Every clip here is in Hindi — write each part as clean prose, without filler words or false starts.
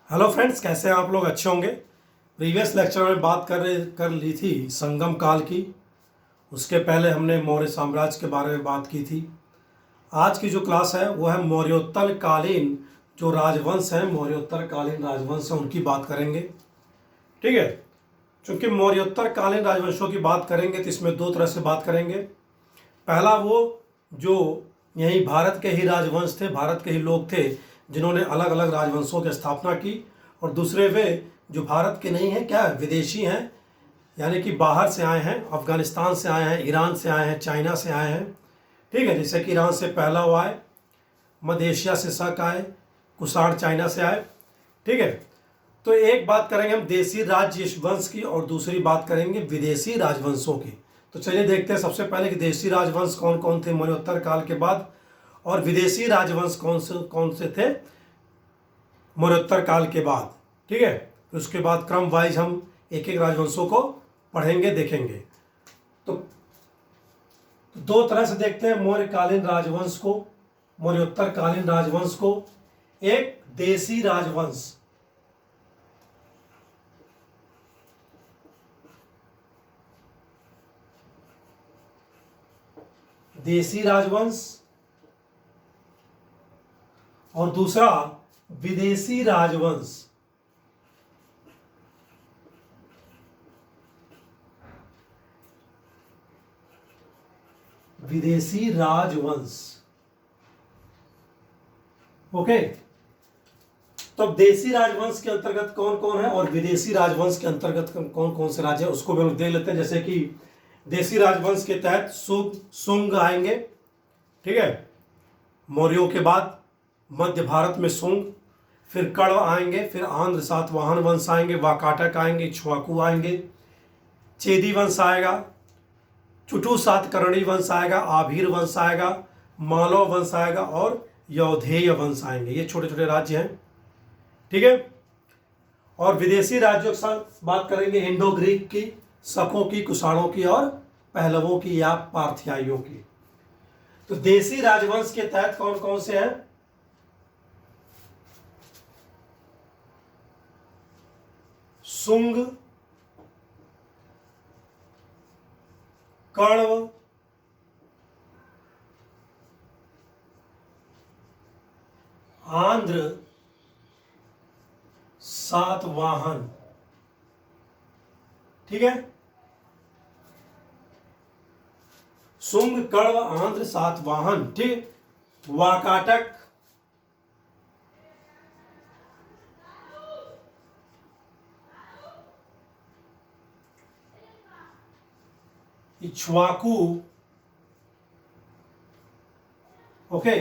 हेलो फ्रेंड्स, कैसे हैं आप लोग? अच्छे होंगे। प्रीवियस लेक्चर में बात कर ली थी संगम काल की। उसके पहले हमने मौर्य साम्राज्य के बारे में बात की थी। आज की जो क्लास है वो है मौर्योत्तर कालीन जो राजवंश हैं, मौर्योत्तर कालीन राजवंश हैं, उनकी बात करेंगे। ठीक है। चूंकि मौर्योत्तर कालीन राजवंशों की बात करेंगे तो इसमें दो तरह से बात करेंगे। पहला वो जो यही भारत के ही राजवंश थे, भारत के ही लोग थे जिन्होंने अलग अलग राजवंशों की स्थापना की। और दूसरे वे जो भारत के नहीं हैं, क्या विदेशी हैं, यानी कि बाहर से आए हैं, अफगानिस्तान से आए हैं, ईरान से आए हैं, चाइना से आए हैं। ठीक है। जैसे कि ईरान से पहला वो आए, मध्य एशिया से शक आए, कुषाण चाइना से आए। ठीक है। तो एक बात करेंगे हम देसी राज्य वंश की और दूसरी बात करेंगे विदेशी राजवंशों की। तो चलिए देखते हैं सबसे पहले कि देशी राजवंश कौन कौन थे मौर्योत्तर काल के बाद, और विदेशी राजवंश कौन से थे मौर्योत्तर काल के बाद। ठीक है। फिर उसके बाद क्रम वाइज हम एक एक राजवंशों को पढ़ेंगे, देखेंगे। तो दो तरह से देखते हैं मौर्यकालीन राजवंश को, मौर्योत्तर कालीन राजवंश को। एक देसी राजवंश, देसी राजवंश, और दूसरा विदेशी राजवंश। विदेशी राजवंश। ओके। तो अब देसी राजवंश के अंतर्गत कौन कौन है और विदेशी राजवंश के अंतर्गत कौन कौन से राज्य है उसको भी हम देख लेते हैं। जैसे कि देसी राजवंश के तहत सुंग आएंगे। ठीक है। मौर्यों के बाद मध्य भारत में सुंग, फिर कण्व आएंगे, फिर आंध्र सातवाहन वंश आएंगे, वाकाटक आएंगे, इक्ष्वाकु आएंगे, चेदी वंश आएगा, चुटू सातकर्णी वंश आएगा, आभीर वंश आएगा, मालव वंश आएगा और यौधेय वंश आएंगे। ये छोटे छोटे राज्य हैं। ठीक है। और विदेशी राज्यों के साथ बात करेंगे इंडो ग्रीक की, शकों की, कुषाणों की और पहलवों की या पार्थियाइयों की। तो देसी राजवंश के तहत कौन कौन से हैं? सुंग, कण्व, आंध्र सातवाहन। ठीक है। सुंग, कण्व, आंध्र सातवाहन। ठीक। वाकाटक, इक्ष्वाकु। ओके।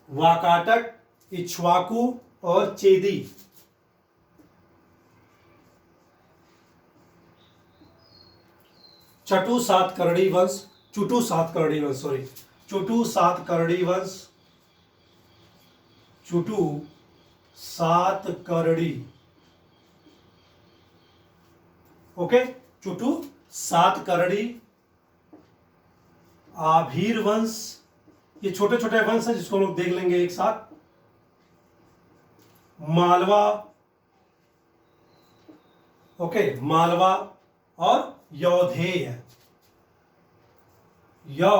वाकाटक, इक्ष्वाकु और चेदी। चटू सातकर्णी वंश, चुटू सातकर्णी वंश, सॉरी, चुटू सातकर्णी वंश, चुटू सातकर्णी। ओके। चुटू सातकर्णी, आभीर वंश। ये छोटे छोटे वंश हैं जिसको हम लोग देख लेंगे एक साथ। मालवा। ओके। मालवा और यौधेय। यौ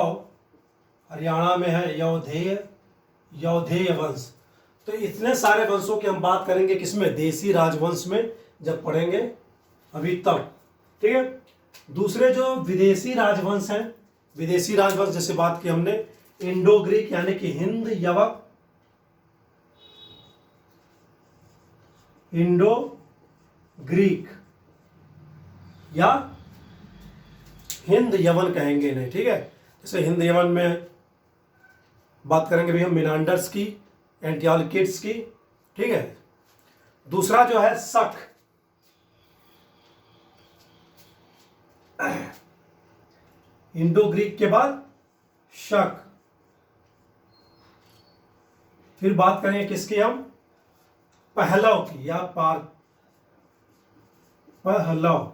हरियाणा में है, यौधेय, यौधेय वंश। तो इतने सारे वंशों की हम बात करेंगे किसमें? देसी राजवंश में, जब पढ़ेंगे अभी तक। ठीक है। दूसरे जो विदेशी राजवंश हैं, विदेशी राजवंश जैसे बात की हमने इंडो ग्रीक यानी कि हिंद यवक, इंडो ग्रीक या हिंद यवन कहेंगे इन्हें। ठीक है। जैसे हिंद यवन में बात करेंगे भी हम मिनांडर्स की, एंटियालकिड्स की। ठीक है। दूसरा जो है शक, इंडो ग्रीक के बाद शक। फिर बात करेंगे किसकी हम? पहलव की या पहलव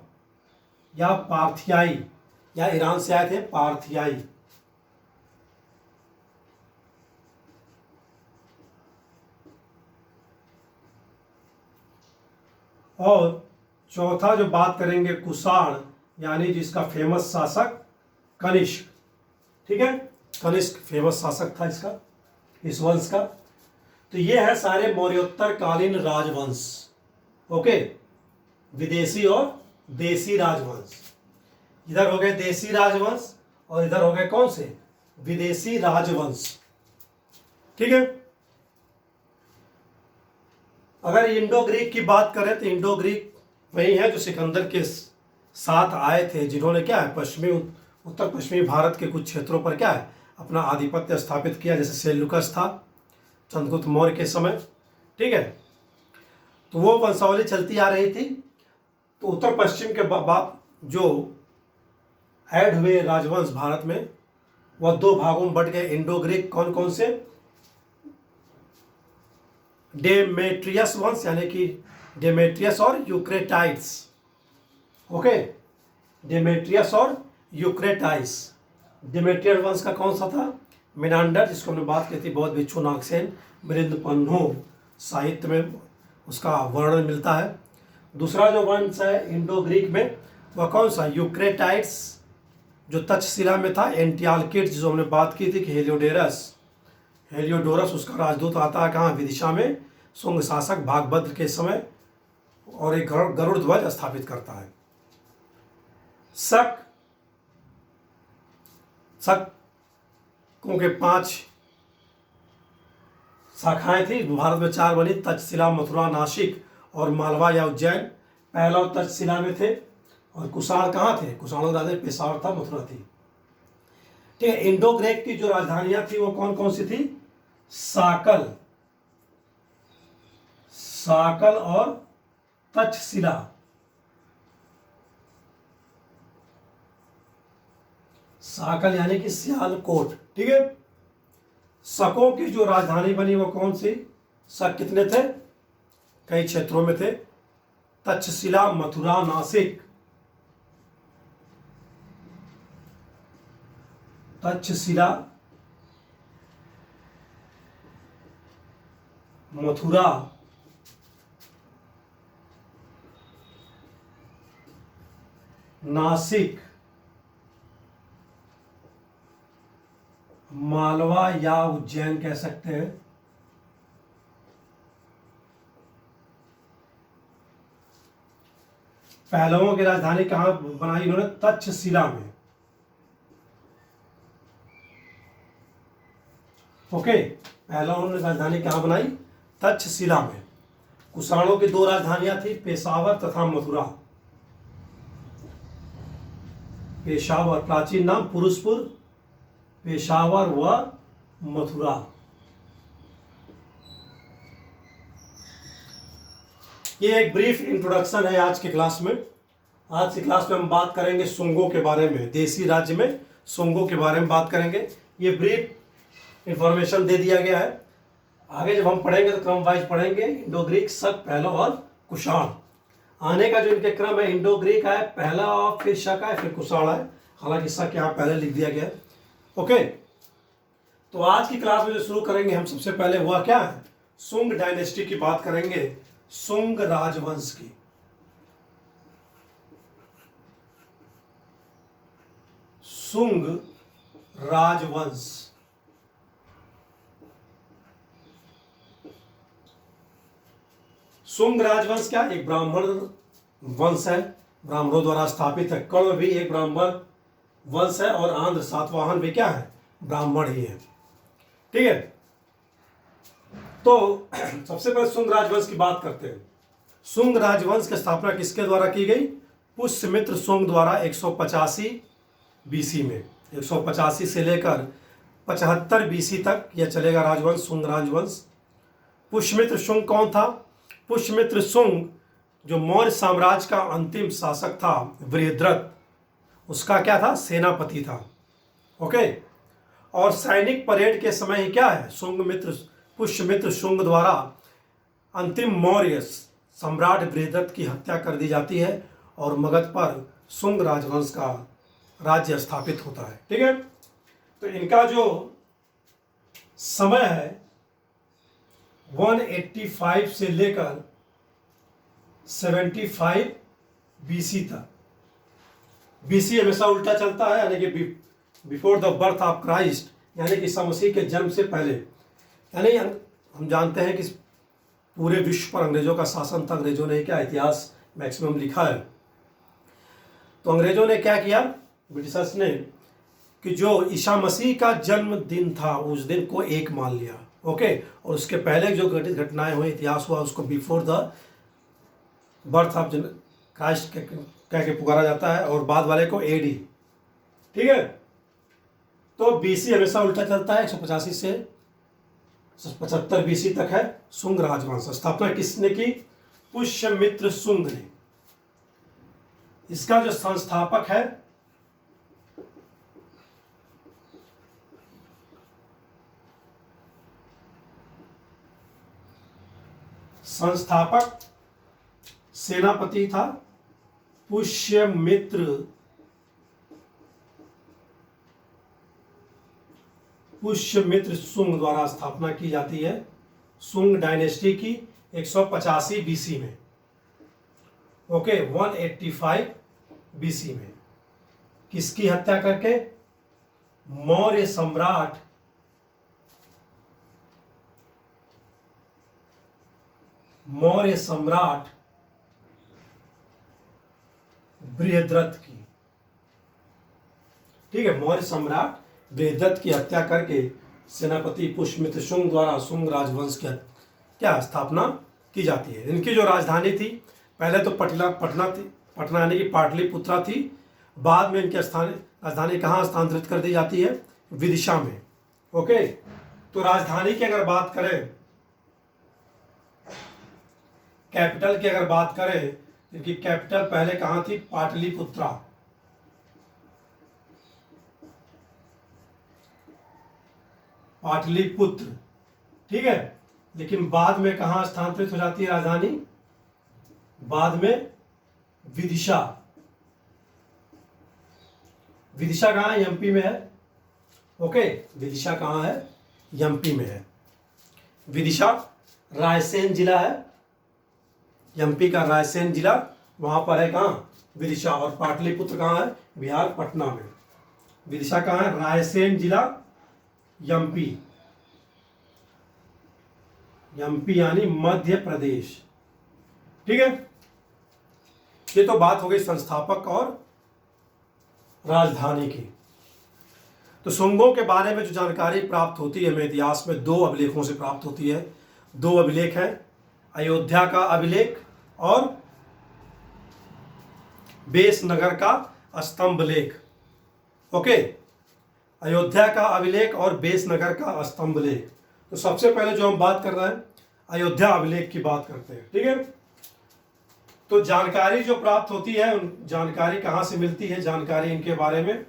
या पार्थियाई, या ईरान से आए थे पार्थियाई। और चौथा जो बात करेंगे कुषाण, यानी जिसका फेमस शासक कनिष्क। ठीक है, कनिष्क फेमस शासक था इसका, इस वंश का। तो ये है सारे मौर्योत्तर कालीन राजवंश। ओके, विदेशी और देसी राजवंश। इधर हो गए देसी राजवंश और इधर हो गए कौन से, विदेशी राजवंश। ठीक है, अगर इंडो ग्रीक की बात करें तो इंडो ग्रीक वही है जो सिकंदर के साथ आए थे, जिन्होंने क्या है पश्चिमी उत्तर पश्चिमी भारत के कुछ क्षेत्रों पर क्या है अपना आधिपत्य स्थापित किया, जैसे सेल्युकस था चंद्रगुप्त मौर्य के समय। ठीक है, तो वो वंशावली चलती आ रही थी। तो उत्तर पश्चिम के बाद जो ऐड हुए राजवंश भारत में, वह दो भागों में बट गए। इंडो ग्रीक कौन कौन से, डेमेट्रियस वंश यानी कि डेमेट्रियस और यूक्रेटाइड्स। ओके, डेमेट्रियस और यूक्रेटाइड्स। डेमेट्रियस वंश का कौन सा था, मिनांडर, जिसको हमने बात की थी बौद्ध भिक्षु नागसेन मृदपन्नो साहित्य में उसका वर्णन मिलता है। दूसरा जो वंश है इंडो ग्रीक में वह कौन सा, यूक्रेटाइड्स, जो तक्षशिला में था। एंटियालकिड जो हमने बात की थी कि हेलियोडोरस उसका राजदूत आता है कहाँ, विदिशा में, शुंग शासक भागभद्र के समय, और एक गरुड़ ध्वज स्थापित करता है। शकों के 5 शाखाएं थी, भारत में 4 बनी, तक्षशिला, मथुरा, नासिक और मालवा या उज्जैन। पहला तक्षशिला में थे। और कुषाण कहाँ थे, कुषाणों राजा पेशावर था, मथुरा थी। ठीक है, इंडो ग्रीक की जो राजधानियां थी वो कौन कौन सी थी, साकल और तक्षशिला। साकल यानी कि सियालकोट। ठीक है, शकों की जो राजधानी बनी वो कौन सी, शक कितने थे, कई क्षेत्रों में थे, तक्षशिला, मथुरा, नासिक। तक्षशिला, मथुरा, नासिक, मालवा या उज्जैन कह सकते हैं। पहलवों की राजधानी कहां बनाई इन्होंने, तक्षशिला में। ओके, पहलवों ने राजधानी कहां बनाई, तक्षशिला में। कुषाणों की 2 राजधानियां थी, पेशावर तथा मथुरा। पेशावर प्राचीन नाम पुरुषपुर, पेशावर व मथुरा। ये एक ब्रीफ इंट्रोडक्शन है आज की क्लास में। आज की क्लास में हम बात करेंगे शुंगों के बारे में, देसी राज्य में शुंगों के बारे में बात करेंगे। ये ब्रीफ इंफॉर्मेशन दे दिया गया है। आगे जब हम पढ़ेंगे तो क्रम वाइज पढ़ेंगे, इंडो ग्रीक, शक, पहला और कुषाण। आने का जो इनके क्रम है, इंडो ग्रीक है पहला और फिर शक है फिर कुषाण है। हालांकि शक यहाँ पहले लिख दिया गया है। ओके, तो आज की क्लास में जो शुरू करेंगे हम, सबसे पहले हुआ क्या है, शुंग डायनेस्टी की बात करेंगे, शुंग राजवंश की। शुंग राजवंश, शुंग राजवंश क्या, एक ब्राह्मण वंश है, ब्राह्मणों द्वारा स्थापित है। कण्व भी एक ब्राह्मण वंश है और आंध्र सातवाहन भी क्या है, ब्राह्मण ही है। ठीक है, तो सबसे पहले शुंग राजवंश की बात करते हैं। शुंग राजवंश की स्थापना किसके द्वारा की गई, पुष्यमित्र शुंग द्वारा 185 बीसी में। 185 से लेकर 75 बीसी तक यह चलेगा राजवंश, शुंग राजवंश। पुष्यमित्र शुंग कौन था, पुष्यमित्र शुंग जो मौर्य साम्राज्य का अंतिम शासक था, बृहद्रथ, उसका क्या था, सेनापति था। ओके, और सैनिक परेड के समय ही क्या है, पुष्यमित्र शुंग द्वारा अंतिम मौर्य सम्राट बृहद्रथ की हत्या कर दी जाती है और मगध पर शुंग राजवंश का राज्य स्थापित होता है। ठीक है, तो इनका जो समय है 185 से लेकर 75 BC तक। BC हमेशा उल्टा चलता है, यानी कि before the birth of Christ, यानी कि ईसा मसीह के जन्म से पहले। यानी हम जानते हैं कि पूरे विश्व पर अंग्रेजों का शासन था। अंग्रेजों ने क्या इतिहास मैक्सिमम लिखा है। तो अंग्रेजों ने क्या किया, ब्रिटिशर्स ने, कि जो ईसा मसीह का जन्मदिन था उस दिन को एक मान लिया। ओके, और उसके पहले जो घटित घटनाएं हुई, इतिहास हुआ, उसको before the birth of Christ कह के पुकारा जाता है, और बाद वाले को AD। ठीक है, तो BC हमेशा उल्टा चलता है। 185 से 75 BC तक है शुंग राजवंश। स्थापना किसने की? पुष्यमित्र शुंग ने। इसका जो संस्थापक है सेनापति था पुष्यमित्र शुंग द्वारा स्थापना की जाती है शुंग डायनेस्टी की 185 BC में। ओके, 185 BC में। किसकी हत्या करके? मौर्य सम्राट बृहद्रथ की। ठीक है, मौर्य सम्राट बृहद्रथ की हत्या करके सेनापति पुष्यमित्र शुंग द्वारा शुंग राजवंश की क्या स्थापना की जाती है। इनकी जो राजधानी थी, पहले तो पटना यानी कि पाटलिपुत्रा थी। बाद में इनकी राजधानी कहाँ स्थानांतरित कर दी जाती है? विदिशा में। ओके, तो राजधानी की अगर बात करें, कैपिटल की अगर बात करें, इनकी कैपिटल पहले कहाँ थी? पाटलिपुत्रा। पाटलिपुत्र। ठीक है, लेकिन बाद में कहाँ स्थानांतरित हो जाती है राजधानी? बाद में विदिशा। विदिशा कहाँ है? MP में है। ओके, विदिशा कहाँ है? MP में है। विदिशा रायसेन जिला है, MP का रायसेन जिला, वहां पर है कहाँ? विदिशा। और पाटलिपुत्र कहाँ है? बिहार, पटना में। विदिशा कहाँ है? रायसेन जिला, MP यानी मध्य प्रदेश। ठीक है, ये तो बात हो गई संस्थापक और राजधानी की। तो शुंगों के बारे में जो जानकारी प्राप्त होती है हमें इतिहास में, 2 अभिलेखों से प्राप्त होती है। 2 अभिलेख हैं, अयोध्या का अभिलेख और बेसनगर का स्तंभ लेख। ओके, अयोध्या का अभिलेख और बेसनगर का स्तंभ लेख। तो सबसे पहले जो हम बात कर रहे हैं, अयोध्या अभिलेख की बात करते हैं। ठीक है, तो जानकारी जो प्राप्त होती है, जानकारी कहां से मिलती है? जानकारी इनके बारे में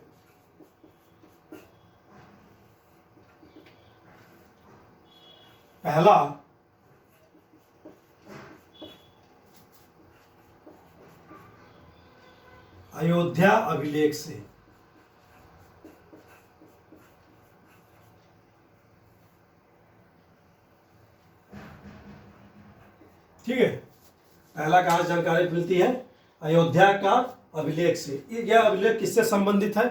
पहला अयोध्या अभिलेख से। ठीक है, पहला कहाँ जानकारी मिलती है? अयोध्या का अभिलेख से। यह अभिलेख किससे संबंधित है?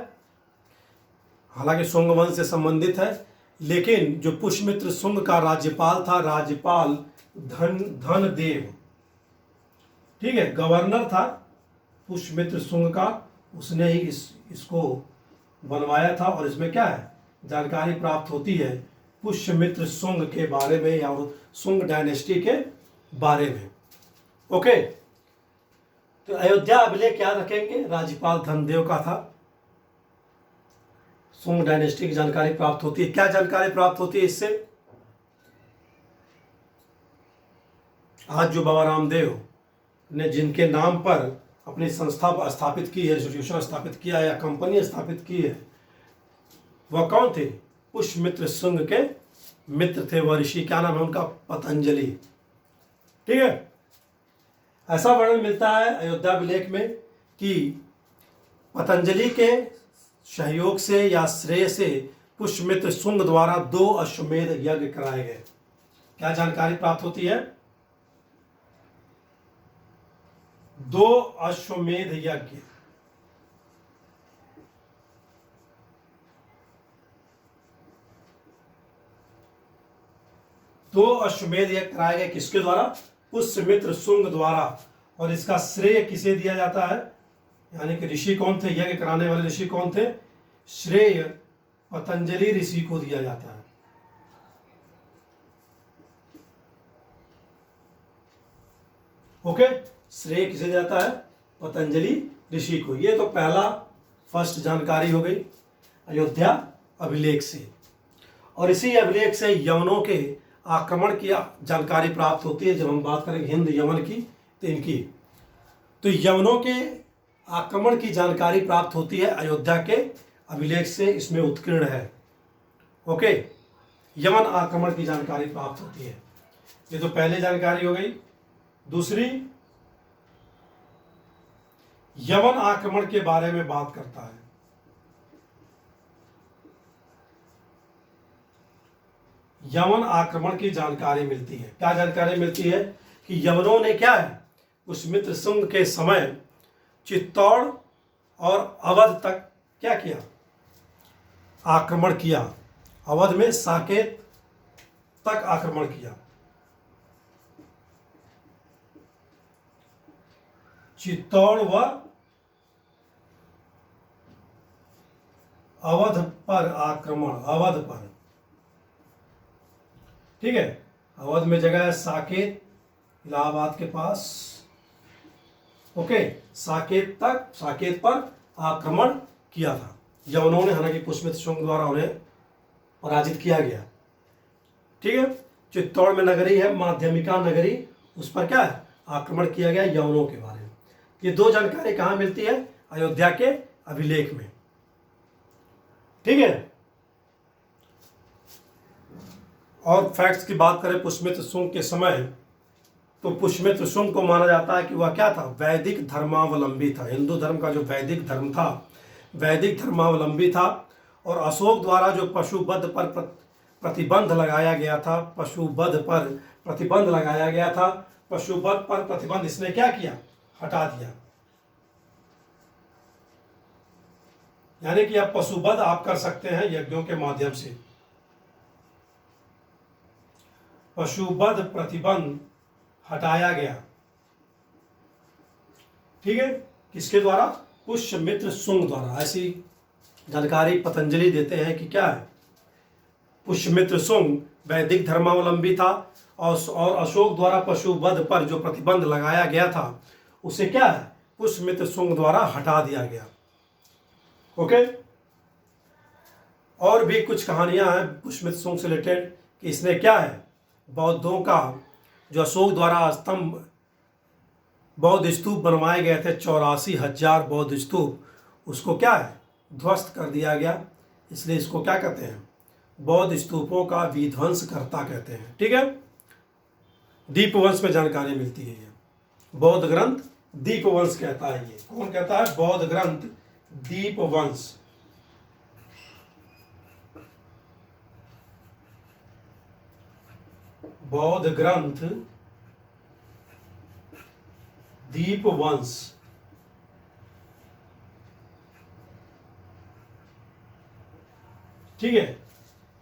हालांकि शुंग वंश से संबंधित है, लेकिन जो पुष्यमित्र शुंग का राज्यपाल था, राज्यपाल धनदेव, ठीक है, गवर्नर था पुष्यमित्र शुंग का, उसने ही इसको बनवाया था। और इसमें क्या है? जानकारी प्राप्त होती है पुष्यमित्र शुंग के बारे में या शुंग डायनेस्टी के बारे में। ओके, तो अयोध्या अभिलेख याद रखेंगे, राज्यपाल धनदेव का था। शुंग डायनेस्टी की जानकारी प्राप्त होती है। क्या जानकारी प्राप्त होती है इससे? आज जो बाबा रामदेव ने जिनके नाम पर अपनी संस्था स्थापित की है, इंस्टीट्यूशन स्थापित किया है या कंपनी स्थापित की है, वह कौन थे? पुष्यमित्र शुंग के मित्र थे वह ऋषि। क्या नाम है उनका? पतंजलि। ठीक है, ऐसा वर्णन मिलता है अयोध्या अभिलेख में कि पतंजलि के सहयोग से या श्रेय से पुष्यमित्र शुंग द्वारा 2 अश्वमेध यज्ञ कराए गए। क्या जानकारी प्राप्त होती है? 2 अश्वमेध यज्ञ। दो अश्वमेध यज्ञ कराए गए किसके द्वारा? पुष्यमित्र शुंग द्वारा। और इसका श्रेय किसे दिया जाता है? यानी कि ऋषि कौन थे, यज्ञ कराने वाले ऋषि कौन थे? श्रेय पतंजलि ऋषि को दिया जाता है। ओके, श्रेय किसे जाता है? पतंजलि ऋषि को। ये तो पहला फर्स्ट जानकारी हो गई अयोध्या अभिलेख से। और इसी अभिलेख से यवनों के आक्रमण की जानकारी प्राप्त होती है। जब हम बात करेंगे हिंद यवन की तो इनकी, तो यवनों के आक्रमण की जानकारी प्राप्त होती है अयोध्या के अभिलेख से, इसमें उत्कीर्ण है। ओके, यवन आक्रमण की जानकारी प्राप्त होती है। ये तो पहले जानकारी हो गई। दूसरी, यवन आक्रमण के बारे में बात करता है। यवन आक्रमण की जानकारी मिलती है। क्या जानकारी मिलती है? कि यवनों ने क्या है, पुष्यमित्र शुंग के समय चित्तौड़ और अवध तक क्या किया? आक्रमण किया। अवध में साकेत तक आक्रमण किया। चित्तौड़ व अवध पर आक्रमण, अवध पर, ठीक है। अवध में जगह है साकेत, इलाहाबाद के पास। ओके, साकेत तक, साकेत पर आक्रमण किया था यवनों ने। हालांकि पुष्यमित्र शुंग द्वारा उन्हें पराजित किया गया। ठीक है, चित्तौड़ में नगरी है माध्यमिका नगरी, उस पर क्या है? आक्रमण किया गया यवनों के बारे में। ये दो जानकारी कहाँ मिलती है? अयोध्या के अभिलेख में। ठीक है, और फैक्ट्स की बात करें पुष्यमित्र शुंग के समय, तो पुष्यमित्र शुंग को माना जाता है कि वह क्या था? वैदिक धर्मावलंबी था। हिंदू धर्म का जो वैदिक धर्म था, वैदिक धर्मावलंबी था। और अशोक द्वारा जो पशुवध पर प्रतिबंध लगाया गया था, पशुवध पर प्रतिबंध लगाया गया था, पशुवध पर प्रतिबंध इसने क्या किया? हटा दिया। यानी कि अब पशुवध आप कर सकते हैं यज्ञों के माध्यम से। पशुवध प्रतिबंध हटाया गया। ठीक है, किसके द्वारा? पुष्यमित्र शुंग द्वारा। ऐसी जानकारी पतंजलि देते हैं कि क्या है, पुष्यमित्र शुंग वैदिक धर्मावलंबी था और अशोक द्वारा पशुवध पर जो प्रतिबंध लगाया गया था उसे क्या है? पुष्यमित्र शुंग द्वारा हटा दिया गया। ओके, और भी कुछ कहानियां हैं पुष्यमित्र शुंग से रिलेटेड कि इसने क्या है, बौद्धों का जो अशोक द्वारा स्तंभ बौद्ध स्तूप बनवाए गए थे, 84,000 बौद्ध स्तूप, उसको क्या है? ध्वस्त कर दिया गया। इसलिए इसको क्या कहते हैं? बौद्ध स्तूपों का विध्वंसकर्ता कहते हैं। ठीक है, दीपवंश में जानकारी मिलती है। ये बौद्ध ग्रंथ दीपवंश कहता है। ये कौन कहता है? बौद्ध ग्रंथ दीपवंश। बौद्ध ग्रंथ दीपवंश। ठीक है,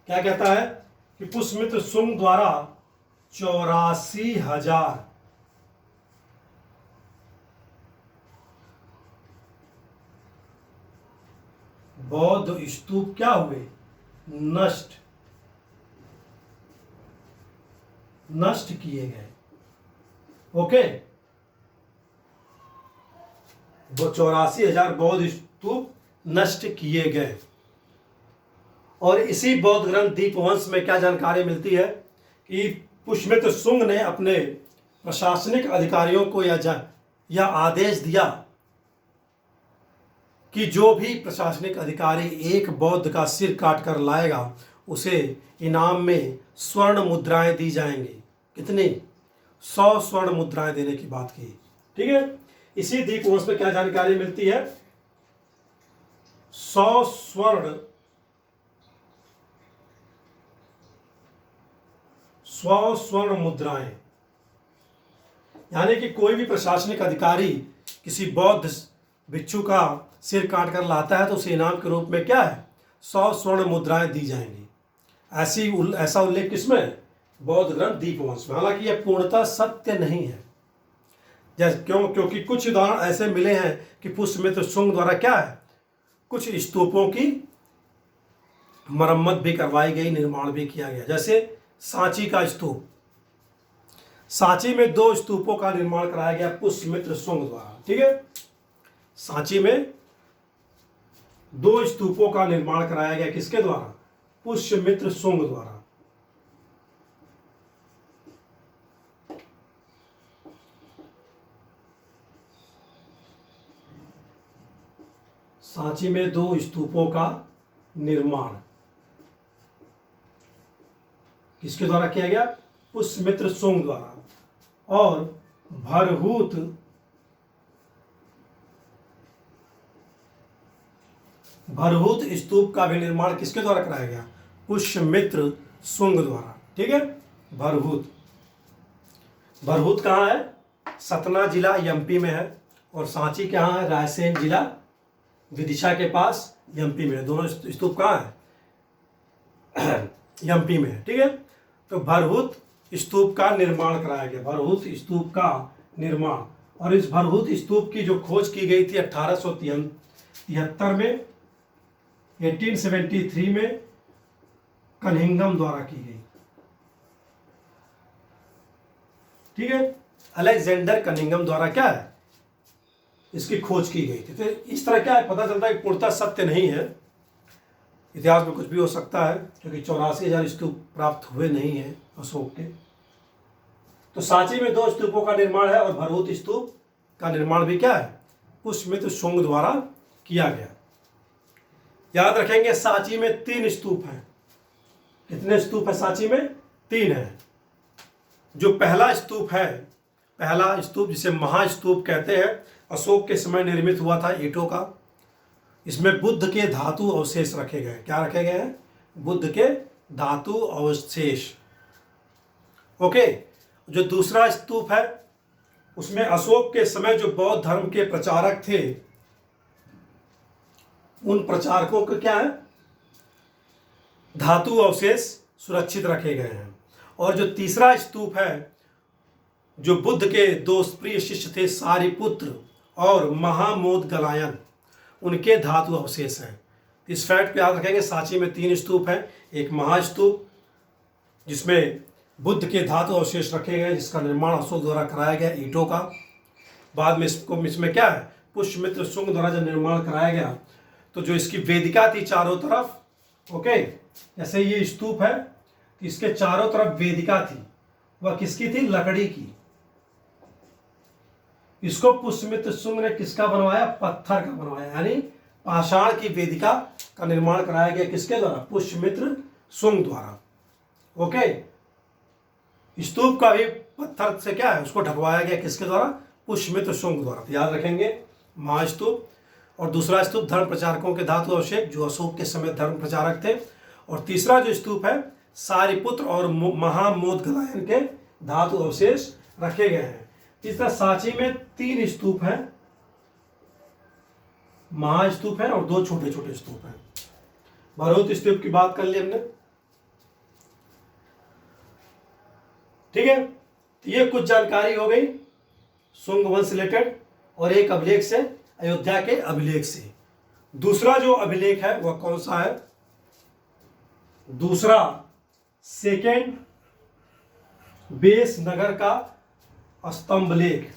क्या कहता है कि पुष्यमित्र शुंग द्वारा 84,000 बौद्ध स्तूप क्या हुए? नष्ट किए गए। ओके, वो 84,000 बौद्ध स्तूप नष्ट किए गए। और इसी बौद्ध ग्रंथ दीपवंश में क्या जानकारी मिलती है कि पुष्यमित्र शुंग ने अपने प्रशासनिक अधिकारियों को यह आदेश दिया कि जो भी प्रशासनिक अधिकारी एक बौद्ध का सिर काट कर लाएगा उसे इनाम में स्वर्ण मुद्राएं दी जाएंगी। कितनी? 100 स्वर्ण मुद्राएं देने की बात की। ठीक है, इसी दीपवंश में क्या जानकारी मिलती है? 100 स्वर्ण मुद्राएं। यानी कि कोई भी प्रशासनिक अधिकारी किसी बौद्ध भिक्षु का सिर काट कर लाता है तो उसे इनाम के रूप में क्या है 100 स्वर्ण मुद्राएं दी जाएंगी। ऐसा उल्लेख किसमें है? बौद्ध ग्रंथ दीपवंश में। हालांकि यह पूर्णतः सत्य नहीं है। क्योंकि कुछ उदाहरण ऐसे मिले हैं कि पुष्यमित्र शुंग द्वारा क्या है कुछ स्तूपों की मरम्मत भी करवाई गई, निर्माण भी किया गया। जैसे सांची का स्तूप, सांची में 2 स्तूपों का निर्माण कराया गया पुष्यमित्र शुंग द्वारा। ठीक है, सांची में 2 स्तूपों का निर्माण कराया गया किसके द्वारा? पुष्यमित्र शुंग द्वारा। सांची में 2 स्तूपों का निर्माण किसके द्वारा किया गया? पुष्यमित्र शुंग द्वारा। और भरहूत स्तूप का भी निर्माण किसके द्वारा कराया गया? पुष्यमित्र शुंग द्वारा। ठीक है, भरहूत कहाँ है? सतना जिला एमपी में है। और सांची कहाँ है? रायसेन जिला विदिशा के पास एमपी में है। दोनों स्तूप कहाँ है? एमपी में है। ठीक है, तो भरहूत स्तूप का निर्माण कराया गया, भरहूत स्तूप का निर्माण। और इस भरहूत स्तूप की जो खोज की गई थी 1873 में, 1873 में कनिंघम द्वारा की गई। ठीक है, अलेक्जेंडर कनिंघम द्वारा क्या है इसकी खोज की गई थी। तो इस तरह क्या है पता चलता है कि पूर्णतः सत्य नहीं है। इतिहास में कुछ भी हो सकता है, क्योंकि 84,000 स्तूप प्राप्त हुए नहीं हैं अशोक के। तो सांची में 2 स्तूपों का निर्माण है और भरहूत स्तूप का निर्माण भी क्या है? पुष्यमित्र शुंग द्वारा किया गया। याद रखेंगे सांची में 3 स्तूप हैं। कितने स्तूप है सांची में? 3 है। जो पहला स्तूप है, पहला स्तूप जिसे महास्तूप कहते हैं, अशोक के समय निर्मित हुआ था ईंटों का। इसमें बुद्ध के धातु अवशेष रखे गए। क्या रखे गए हैं? बुद्ध के धातु अवशेष। ओके, जो दूसरा स्तूप है उसमें अशोक के समय जो बौद्ध धर्म के प्रचारक थे उन प्रचारकों का क्या है? धातु अवशेष सुरक्षित रखे गए हैं। और जो तीसरा स्तूप है, जो बुद्ध के 2 प्रिय शिष्य थे सारिपुत्र और महामोदगलायन, उनके धातु अवशेष हैं। इस फैक्ट को याद रखेंगे। सांची में 3 स्तूप हैं। एक महास्तूप जिसमें बुद्ध के धातु अवशेष रखे गए, जिसका निर्माण अशोक द्वारा कराया गया ईंटों का। बाद में इसमें क्या है? पुष्यमित्र शुंग द्वारा जब निर्माण कराया गया तो जो इसकी वेदिका थी चारों तरफ, ओके, जैसे ये स्तूप है तो इसके चारों तरफ वेदिका थी, वह किसकी थी? लकड़ी की। इसको पुष्यमित्र शुंग ने किसका बनवाया? पत्थर का बनवाया। यानी पाषाण की वेदिका का निर्माण कराया गया किसके द्वारा? पुष्यमित्र शुंग द्वारा। ओके, स्तूप का भी पत्थर से क्या है उसको ढकवाया गया किसके द्वारा? पुष्यमित्र शुंग द्वारा। तो याद रखेंगे महास्तूप। और दूसरा स्तूप धर्म प्रचारकों के धातु अवशेष, जो अशोक के समय धर्म प्रचारक थे। और तीसरा जो स्तूप है सारिपुत्र और महामोदगलायन के धातु अवशेष रखे गए हैं। इस तरह सांची में 3 स्तूप हैं, महास्तूप है और 2 छोटे छोटे स्तूप हैं। भरहूत स्तूप की बात कर ली हमने। ठीक है, तो ये कुछ जानकारी हो गई शुंग वंश से रिलेटेड, और एक अभिलेख से, अयोध्या के अभिलेख से। दूसरा जो अभिलेख है वह कौन सा है? दूसरा सेकेंड बेस नगर का स्तंभ लेख।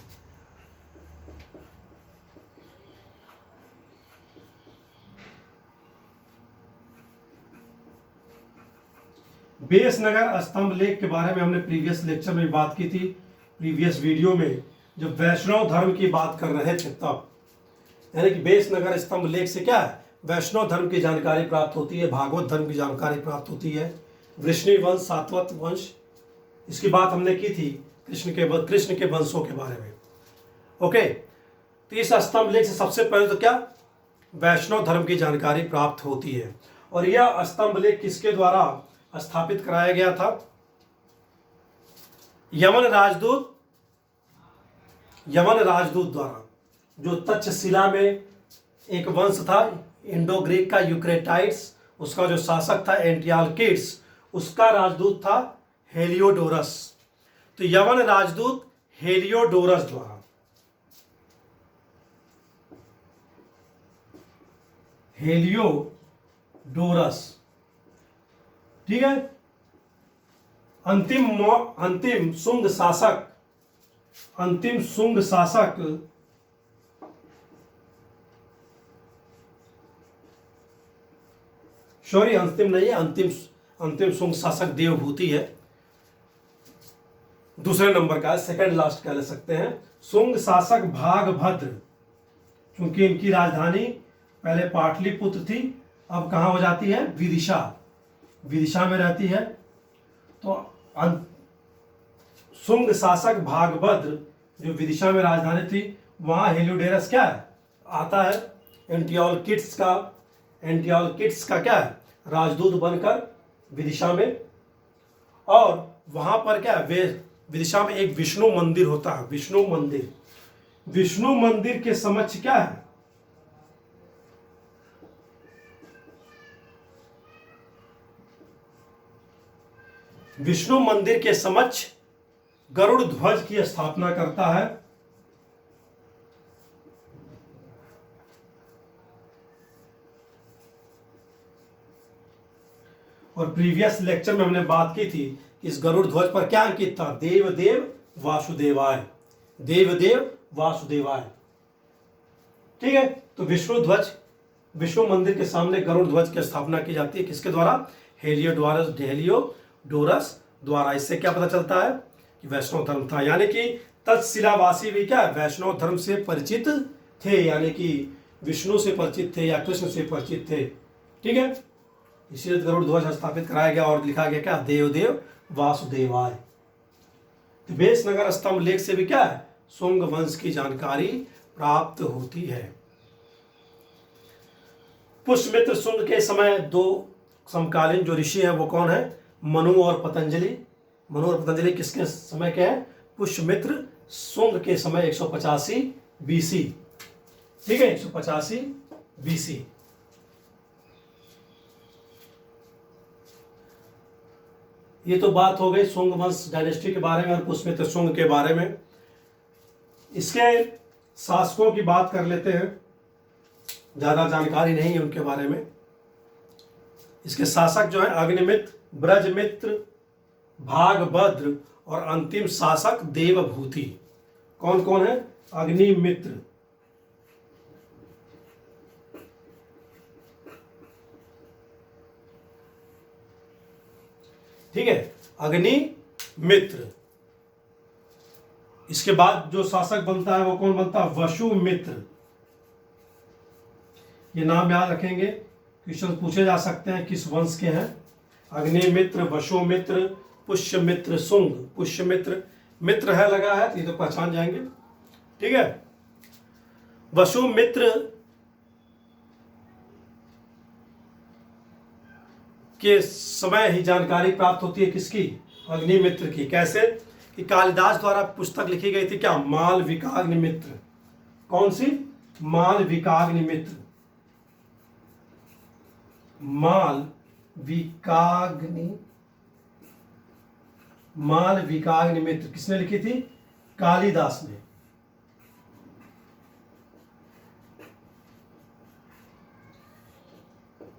बेस नगर स्तंभ लेख के बारे में हमने प्रीवियस लेक्चर में बात की थी, प्रीवियस वीडियो में जब वैष्णव धर्म की बात कर रहे थे तब। यानी कि बेस नगर स्तंभ लेख से क्या है? वैष्णव धर्म की जानकारी प्राप्त होती है, भागवत धर्म की जानकारी प्राप्त होती है, वृष्णि वंश, सातवत वंश, इसकी बात हमने की थी कृष्ण के वंशों के बारे में। ओके, तो इस स्तंभ लेख से सबसे पहले तो क्या? वैष्णव धर्म की जानकारी प्राप्त होती है। और यह स्तंभ लेख किसके द्वारा स्थापित कराया गया था? यमन राजदूत यवन राजदूत द्वारा। जो तक्षशिला में एक वंश था इंडो ग्रीक का यूक्रेटाइड्स, उसका जो शासक था एंटियालकिड्स, उसका राजदूत था हेलियोडोरस। तो यवन राजदूत हेलियोडोरस द्वारा, हेलियोडोरस, ठीक है। अंतिम शुंग शासक, अंतिम शुंग शासक सॉरी अंतिम नहीं है, अंतिम शुंग शासक देवभूति है, दूसरे नंबर का है, सेकंड लास्ट कह ले सकते हैं। शुंग शासक भागभद्र, क्योंकि इनकी राजधानी पहले पाटलिपुत्र थी, अब कहाँ हो जाती है, विदिशा, विदिशा में रहती है। तो शुंग शासक भागभद्र जो विदिशा में राजधानी थी, वहाँ हेलियोडोरस क्या है, आता है एंटियोलकिड्स का क्या है, राजदूत बनकर विदिशा में। और वहाँ पर क्या है, विदिशा में एक विष्णु मंदिर होता है, विष्णु मंदिर। विष्णु मंदिर के समक्ष क्या है, विष्णु मंदिर के समक्ष गरुड़ ध्वज की स्थापना करता है। और प्रीवियस लेक्चर में हमने बात की थी कि इस गरुड़ ध्वज पर क्या अंकित था, देव देव वासुदेवाय, देव देव वासुदेवाय, ठीक है। तो विष्णु मंदिर के सामने गरुड़ ध्वज की स्थापना की जाती है, किसके द्वारा, हेलियोडोरस द्वारा। इससे क्या पता चलता है कि वैष्णव धर्म था, यानी कि तक्षशिलावासी भी क्या वैष्णव धर्म से परिचित थे, यानी कि विष्णु से परिचित थे या कृष्ण से परिचित थे, ठीक है। इसलिए गरुड़ ध्वज स्थापित कराया गया और लिखा गया क्या, देव देव वासुदेवाय। तिबेस नगर स्तंभ लेख से भी क्या है, शुंग वंश की जानकारी प्राप्त होती है। पुष्यमित्र शुंग के समय दो समकालीन जो ऋषि हैं वो कौन है, मनु और पतंजलि। मनु और पतंजलि किसके समय के हैं, पुष्यमित्र शुंग के समय 185 बीसी, ठीक है, 185 बीसी। ये तो बात हो गई शुंग वंश डायनेस्टी के बारे में और पुष्यमित्र शुंग के बारे में। इसके शासकों की बात कर लेते हैं, ज़्यादा जानकारी नहीं है उनके बारे में। इसके शासक जो है अग्निमित्र, ब्रजमित्र, भागभद्र और अंतिम शासक देवभूति। कौन कौन है, अग्निमित्र, ठीक है, अग्निमित्र। इसके बाद जो शासक बनता है वो कौन बनता है, वसुमित्र। ये नाम याद रखेंगे, क्वेश्चन पूछे जा सकते हैं किस वंश के हैं। अग्निमित्र, वसुमित्र, पुष्यमित्र, शुंग। पुष्यमित्र मित्र है लगा है तो ये तो पहचान जाएंगे, ठीक है। वसुमित्र के समय ही जानकारी प्राप्त होती है किसकी, अग्निमित्र की। कैसे कि कालिदास द्वारा पुस्तक लिखी गई थी क्या, मालविकाग्निमित्र। कौन सी, मालविकाग्निमित्र। मालविकाग्निमित्र किसने लिखी थी, कालिदास ने।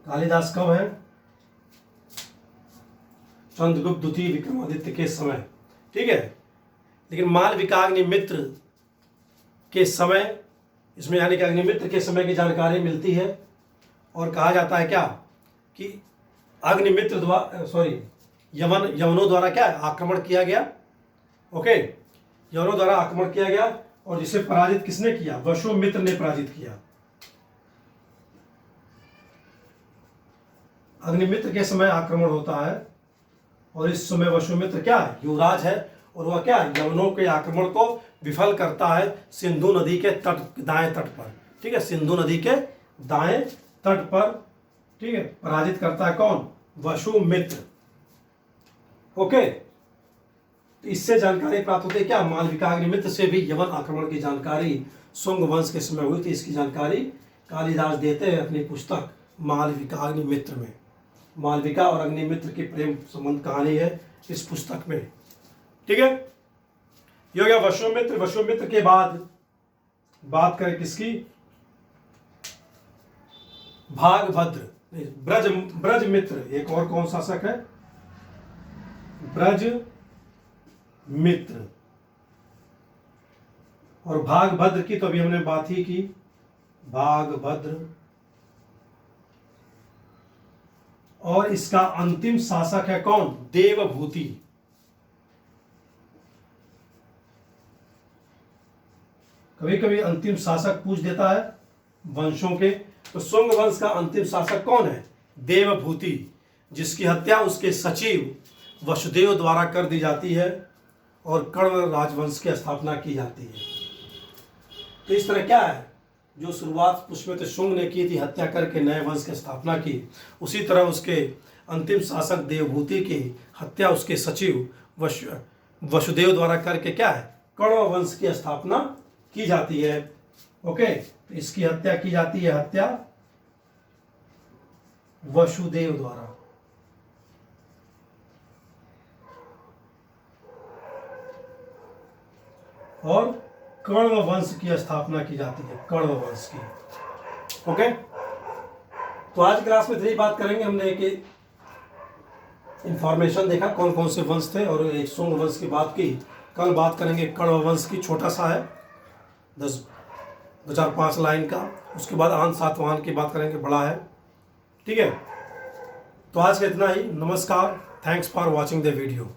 कालिदास कब है, चंद्रगुप्त द्वितीय विक्रमादित्य के समय, ठीक है। लेकिन मालविकाग्निमित्र के समय, इसमें यानी कि अग्निमित्र के समय की जानकारी मिलती है। और कहा जाता है क्या कि अग्निमित्र द्वारा यवनों द्वारा क्या आक्रमण किया गया, ओके, यवनों द्वारा आक्रमण किया गया और जिसे पराजित किसने किया, वसुमित्र ने पराजित किया। अग्निमित्र के समय आक्रमण होता है और इस समय वसुमित्र क्या युवराज है और वह क्या यवनों के आक्रमण को विफल करता है सिंधु नदी के दाएं तट पर, ठीक है, सिंधु नदी के दाएं तट पर, ठीक है, पराजित करता है कौन, वसुमित्र, ओके। तो इससे जानकारी प्राप्त होती है क्या, मालविका अग्निमित्र से भी यवन आक्रमण की जानकारी शुंग वंश के समय हुई थी। इसकी जानकारी कालिदास देते हैं अपनी पुस्तक मालविका अग्निमित्र में। मालविका और अग्निमित्र की प्रेम संबंध कहानी है इस पुस्तक में। ठीक है, ये हो गया वशुमित्र। वशुमित्र के बाद बात करें किसकी, भागभद्र, ब्रज मित्र। एक और कौन शासक है, ब्रज मित्र। और भागभद्र की तो अभी हमने बात ही की, भागभद्र। और इसका अंतिम शासक है कौन, देवभूति। कभी कभी अंतिम शासक पूछ देता है वंशों के, तो शुंग वंश का अंतिम शासक कौन है, देवभूति, जिसकी हत्या उसके सचिव वसुदेव द्वारा कर दी जाती है और कण्व राजवंश की स्थापना की जाती है। तो इस तरह क्या है, जो शुरुआत पुष्यमित्र शुंग ने की थी, हत्या करके नए वंश की स्थापना की, उसी तरह उसके अंतिम शासक देवभूति की हत्या उसके सचिव वसुदेव द्वारा करके क्या है, कण्व वंश की स्थापना की जाती है। ओके, तो इसकी हत्या की जाती है, हत्या वसुदेव द्वारा। और कण्व वंश की स्थापना की जाती है, कण्व वंश की। ओके, तो आज क्लास में 3 बात करेंगे। हमने एक इंफॉर्मेशन देखा कौन कौन से वंश थे, और एक शुंग वंश की बात की। कल बात करेंगे कण्व वंश की, छोटा सा है, 2-4-5 लाइन का। उसके बाद आन सातवाहन की बात करेंगे, बड़ा है। ठीक है, तो आज का इतना ही। नमस्कार, thanks for watching the video.